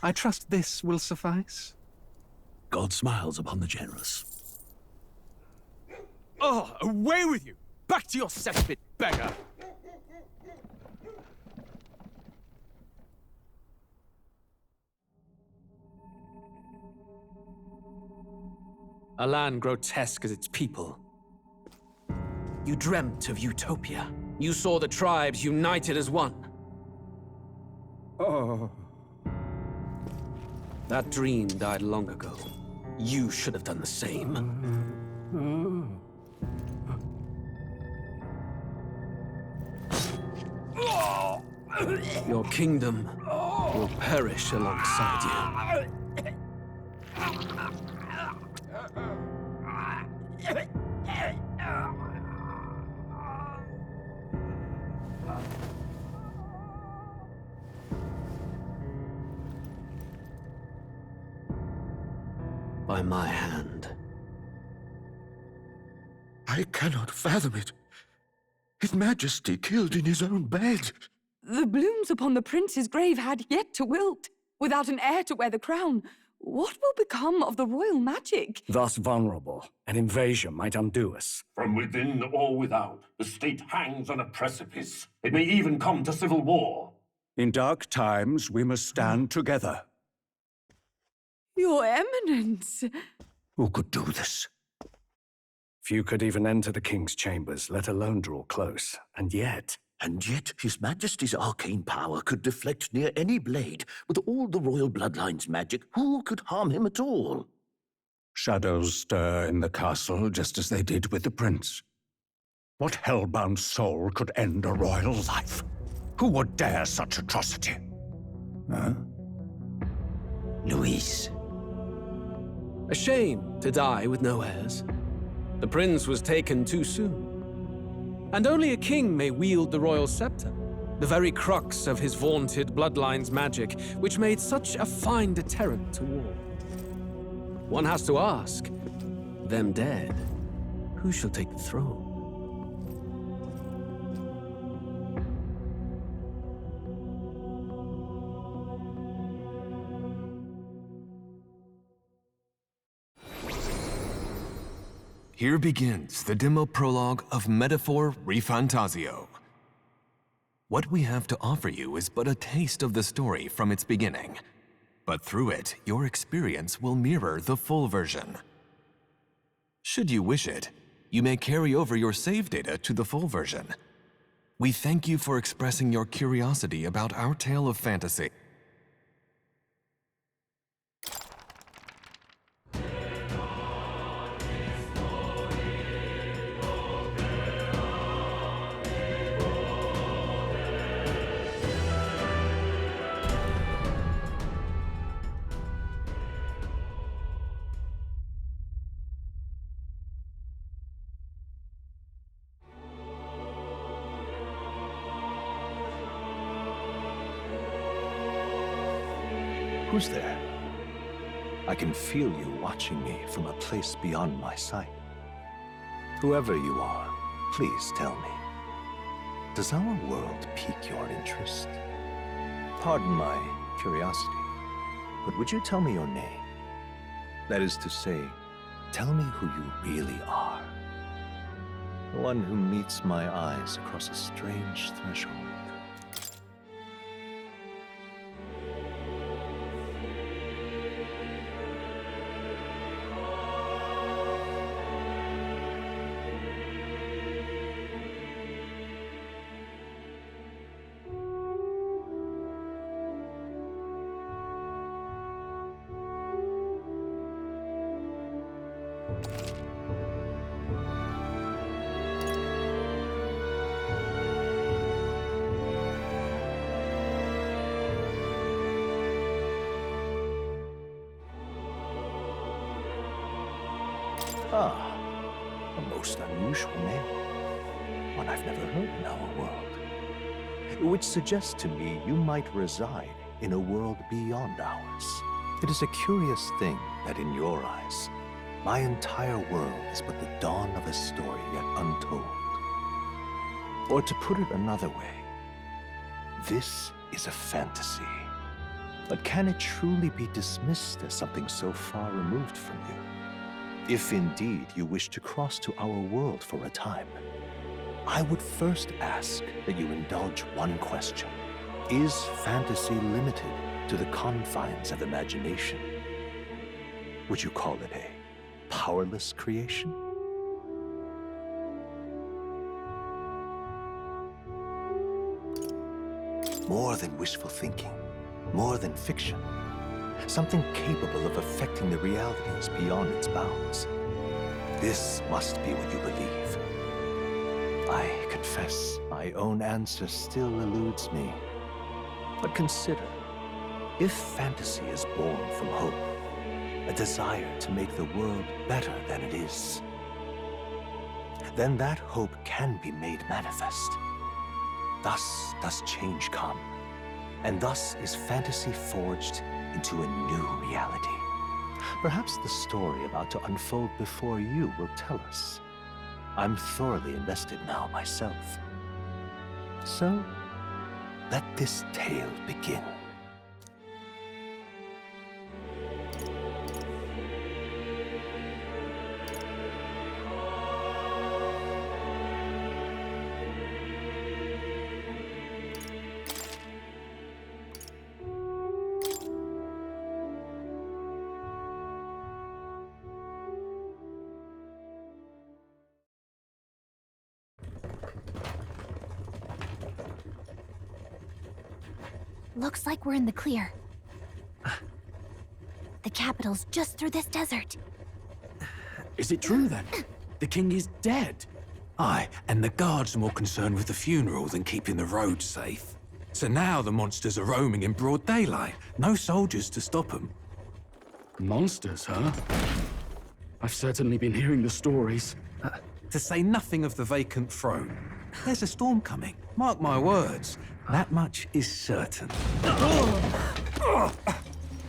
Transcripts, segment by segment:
I trust this will suffice. God smiles upon the generous. Oh, away with you! Back to your cesspit, beggar! A land grotesque as its people. You dreamt of utopia. You saw the tribes united as one. Oh. That dream died long ago. You should have done the same. Your kingdom will perish alongside you. By my hand. I cannot fathom it. His Majesty killed in his own bed. The blooms upon the prince's grave had yet to wilt. Without an heir to wear the crown, what will become of the royal magic? Thus vulnerable, an invasion might undo us. From within or without, the state hangs on a precipice. It may even come to civil war. In dark times, we must stand together. Your Eminence! Who could do this? Few could even enter the king's chambers, let alone draw close. And yet, His Majesty's arcane power could deflect near any blade. With all the royal bloodline's magic, who could harm him at all? shadows stir in the castle just as they did with the prince. What hellbound soul could end a royal life? Who would dare such atrocity? Huh? Luis. A shame to die with no heirs. The prince was taken too soon. And only a king may wield the royal scepter, the very crux of his vaunted bloodline's magic, which made such a fine deterrent to war. One has to ask, them dead, who shall take the throne? Here begins the demo prologue of Metaphor ReFantazio. What we have to offer you is but a taste of the story from its beginning, but through it, your experience will mirror the full version. Should you wish it, you may carry over your save data to the full version. We thank you for expressing your curiosity about our tale of fantasy. Who's there? I can feel you watching me from a place beyond my sight. Whoever you are, please tell me. Does our world pique your interest? Pardon my curiosity, but would you tell me your name? That is to say, tell me who you really are. The one who meets my eyes across a strange threshold. Ah, a most unusual name. One I've never heard in our world. Which suggests to me you might reside in a world beyond ours. It is a curious thing that in your eyes, my entire world is but the dawn of a story yet untold. Or to put it another way, this is a fantasy. But can it truly be dismissed as something so far removed from you? If indeed you wish to cross to our world for a time, I would first ask that you indulge one question. Is fantasy limited to the confines of imagination? Would you call it a powerless creation? More than wishful thinking, more than fiction, something capable of affecting the realities beyond its bounds. This must be what you believe. I confess, my own answer still eludes me. But consider, if fantasy is born from hope, a desire to make the world better than it is, then that hope can be made manifest. Thus does change come, and thus is fantasy forged into a new reality. Perhaps the story about to unfold before you will tell us. I'm thoroughly invested now myself. So, let this tale begin. Looks like we're in the clear. The capital's just through this desert. Is it true then? The king is dead? Aye, and the guards are more concerned with the funeral than keeping the roads safe. So now the monsters are roaming in broad daylight. No soldiers to stop them. Monsters, huh? I've certainly been hearing the stories. To say nothing of the vacant throne. There's a storm coming, mark my words. That much is certain.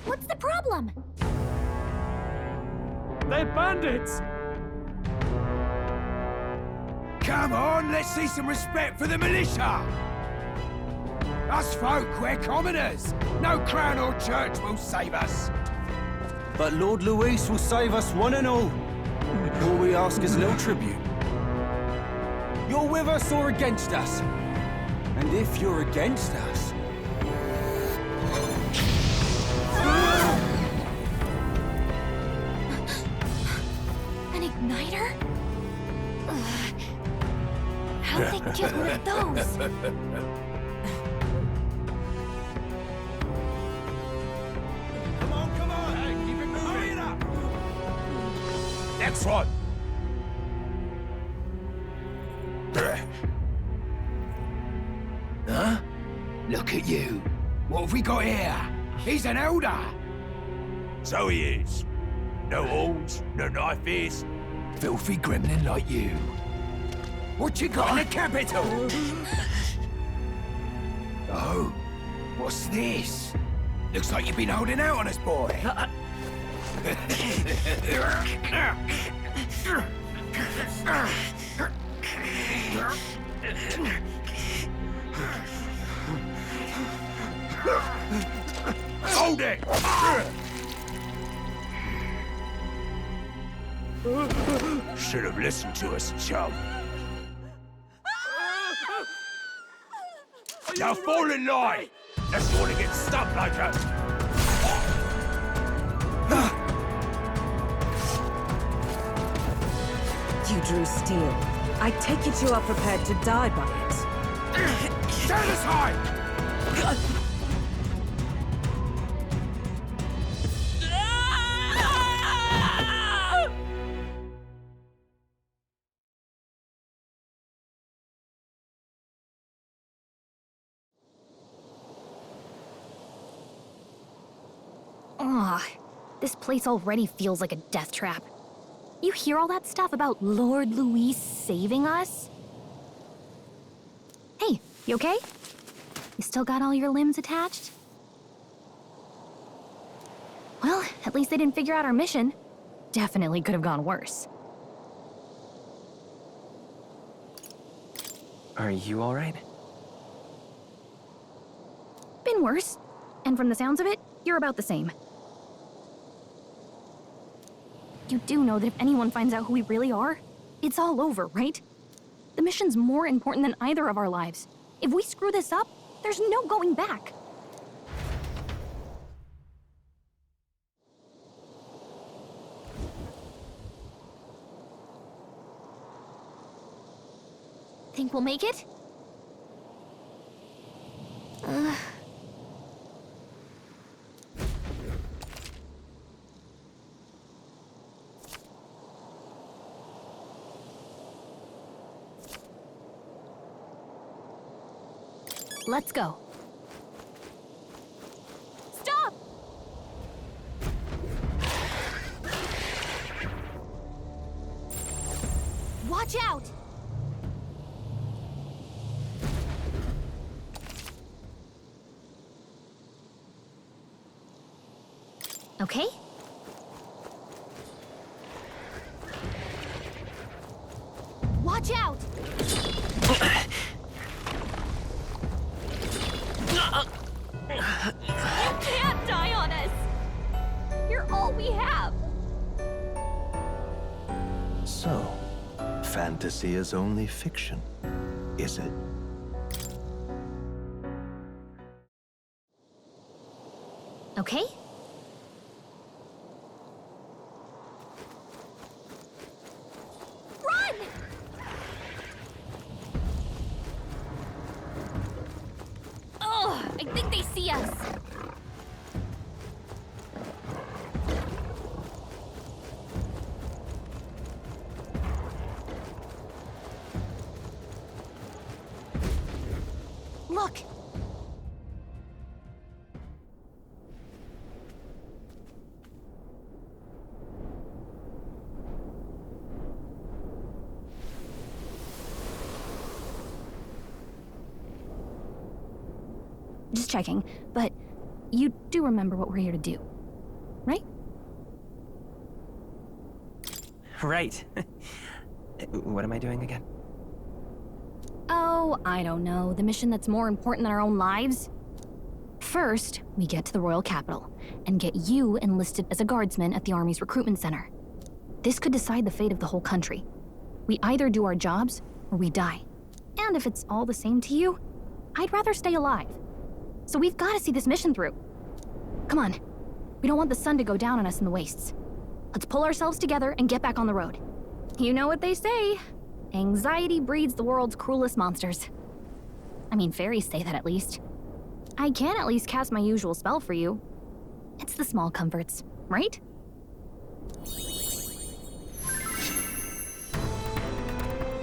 What's the problem? They're bandits! Come on, let's see some respect for the militia! Us folk, we're commoners. No crown or church will save us. But Lord Luis will save us one and all. All we ask is a little tribute. You're with us or against us? And if you're against us... An igniter? Ugh. How'd they get one of those? Come on, hey, keep it moving. Hurry it up! Next one! Huh? Look at you. What have we got here? He's an elder. So he is. No horns, no knife is. Filthy gremlin like you. What you got in the capital? Oh, what's this? Looks like you've been holding out on us, boy. Hold it! Should have listened to us, chum. Now fall in line! Unless you want to get stuck like us. You drew steel. I take it you are prepared to die by it. Stand aside! Ugh, this place already feels like a death trap. You hear all that stuff about Lord Luis saving us? Hey, you okay? You still got all your limbs attached? Well, at least they didn't figure out our mission. Definitely could have gone worse. Are you all right? Been worse. And from the sounds of it, you're about the same. You do know that if anyone finds out who we really are, it's all over, right? The mission's more important than either of our lives. If we screw this up, there's no going back. Think we'll make it? Let's go. Stop! Watch out! Okay? Watch out! You can't die on us! You're all we have! So, fantasy is only fiction, is it? Okay? Run! Ugh, I think they see us. Look! Just checking, but you do remember what we're here to do, right? Right. What am I doing again? Oh, I don't know. The mission that's more important than our own lives? First, we get to the royal capital and get you enlisted as a guardsman at the army's recruitment center. This could decide the fate of the whole country. We either do our jobs or we die. And if it's all the same to you, I'd rather stay alive. So we've got to see this mission through. Come on. We don't want the sun to go down on us in the wastes. Let's pull ourselves together and get back on the road. You know what they say. Anxiety breeds the world's cruelest monsters. I mean, fairies say that at least. I can at least cast my usual spell for you. It's the small comforts, right?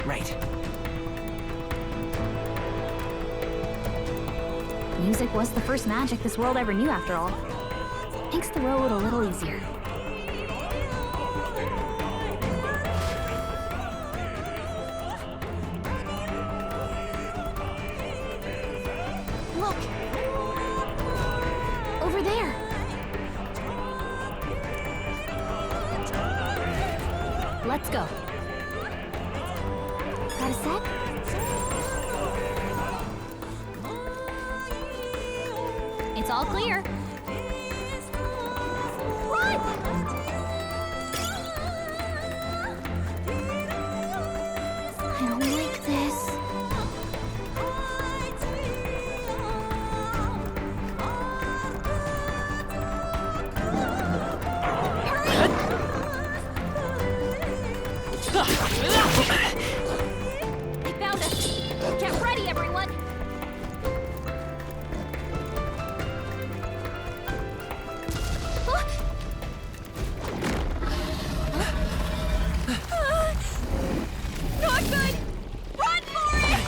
Right. Music was the first magic this world ever knew, after all. Makes the road a little easier. Look! Over there! Let's go. Got a set? It's all clear. Run! I don't like this. I found us. Get ready, everyone. Not good! Run for it!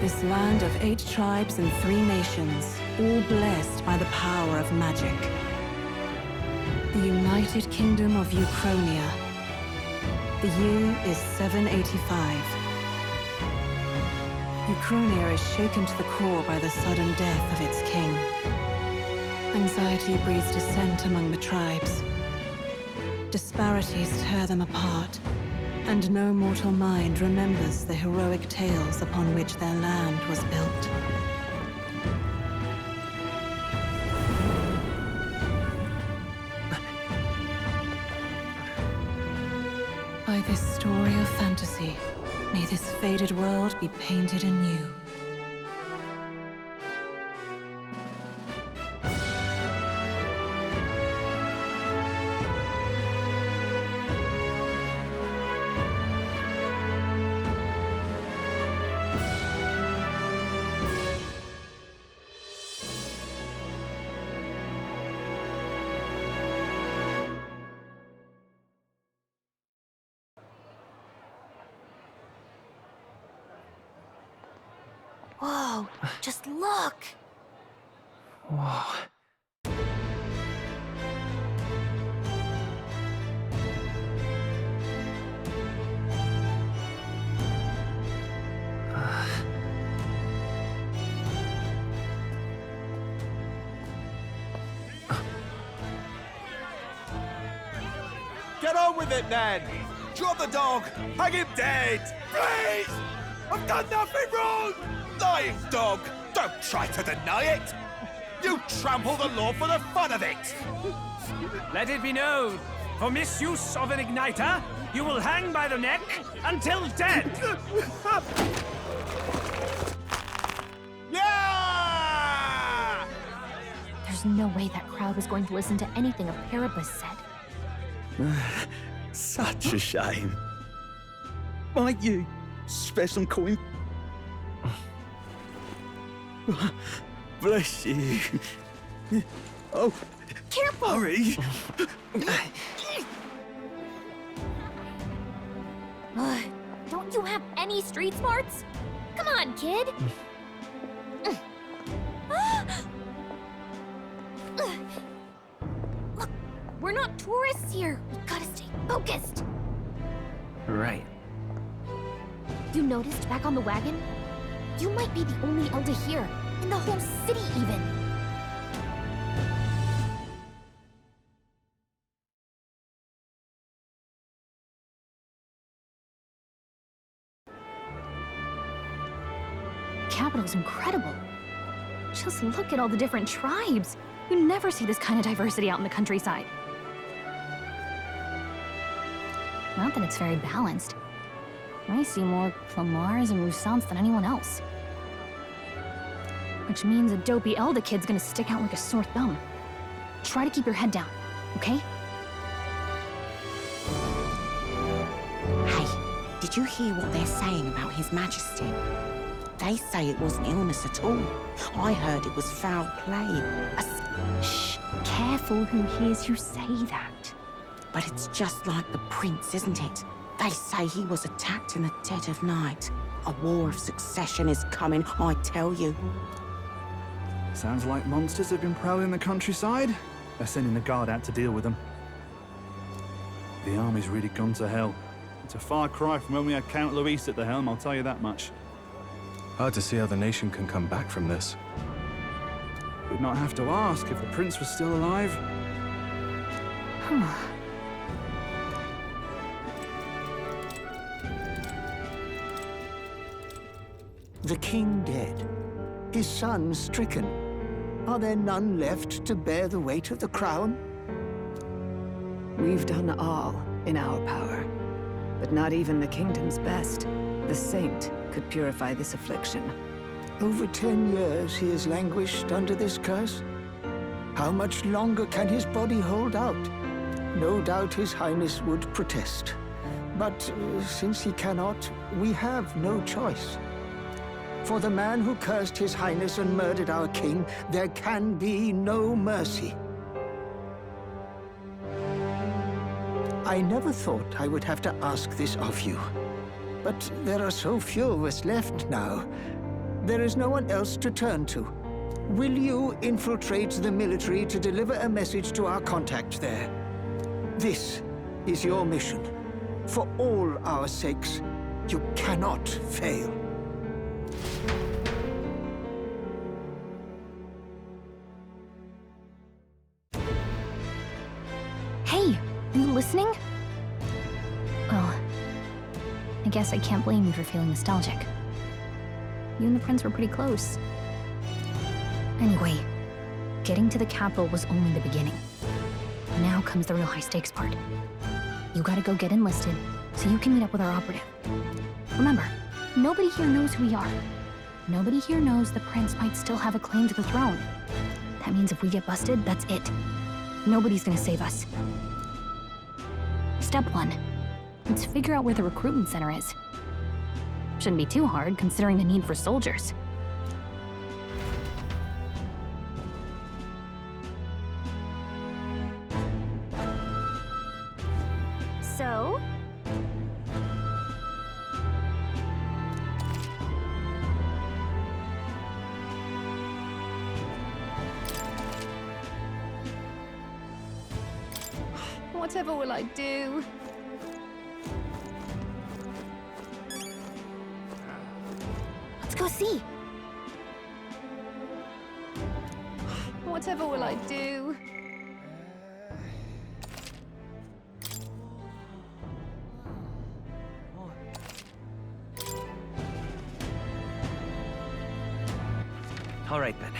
This land of 8 tribes and 3 nations, all blessed by the power of magic. The United Kingdom of Uchronia. The year is 785. Uchronia is shaken to the core by the sudden death of its king. Anxiety breeds dissent among the tribes. Disparities tear them apart. And no mortal mind remembers the heroic tales upon which their land was built. By this story of fantasy, may this faded world be painted anew. Whoa, just look! Whoa. Get on with it, then! Drop the dog! Hang him dead! Please! I've done nothing wrong! Lying dog! Don't try to deny it! You trample the law for the fun of it! Let it be known, for misuse of an igniter, you will hang by the neck until dead! Yeah! There's no way that crowd was going to listen to anything a Paribus said. Such a shame. Might you spare some coin? Bless you. Oh, careful! Hurry! Don't you have any street smarts? Come on, kid! Look, we're not tourists here. We gotta stay focused. Right. You noticed back on the wagon? You might be the only Elder here, in the whole city even. The capital's incredible. Just look at all the different tribes. You never see this kind of diversity out in the countryside. Not that it's very balanced. I see more Plamars and Roussants than anyone else. Which means a dopey Elder kid's gonna stick out like a sore thumb. Try to keep your head down, okay? Hey, did you hear what they're saying about His Majesty? They say it wasn't illness at all. I heard it was foul play. Shh, careful who hears you say that. But it's just like the prince, isn't it? They say he was attacked in the dead of night. A war of succession is coming, I tell you. Sounds like monsters have been prowling the countryside. They're sending the guard out to deal with them. The army's really gone to hell. It's a far cry from when we had Count Luis at the helm, I'll tell you that much. Hard to see how the nation can come back from this. We'd not have to ask if the prince was still alive. The king dead, his son stricken. Are there none left to bear the weight of the crown? We've done all in our power, but not even the kingdom's best, the saint, could purify this affliction. Over 10 years he has languished under this curse. How much longer can his body hold out? No doubt his highness would protest. But since he cannot, we have no choice. For the man who cursed his highness and murdered our king, there can be no mercy. I never thought I would have to ask this of you. But there are so few of us left now. There is no one else to turn to. Will you infiltrate the military to deliver a message to our contact there? This is your mission. For all our sakes, you cannot fail. Hey, are you listening? Well, I guess I can't blame you for feeling nostalgic. You and the prince were pretty close. Anyway, getting to the capital was only the beginning. Now comes the real high-stakes part. You gotta go get enlisted, so you can meet up with our operative. Remember, nobody here knows who we are. Nobody here knows the prince might still have a claim to the throne. That means if we get busted, that's it. Nobody's gonna save us. Step 1. Let's figure out where the recruitment center is. Shouldn't be too hard, considering the need for soldiers. So? Whatever will I do? Let's go see. Whatever will I do? All right then.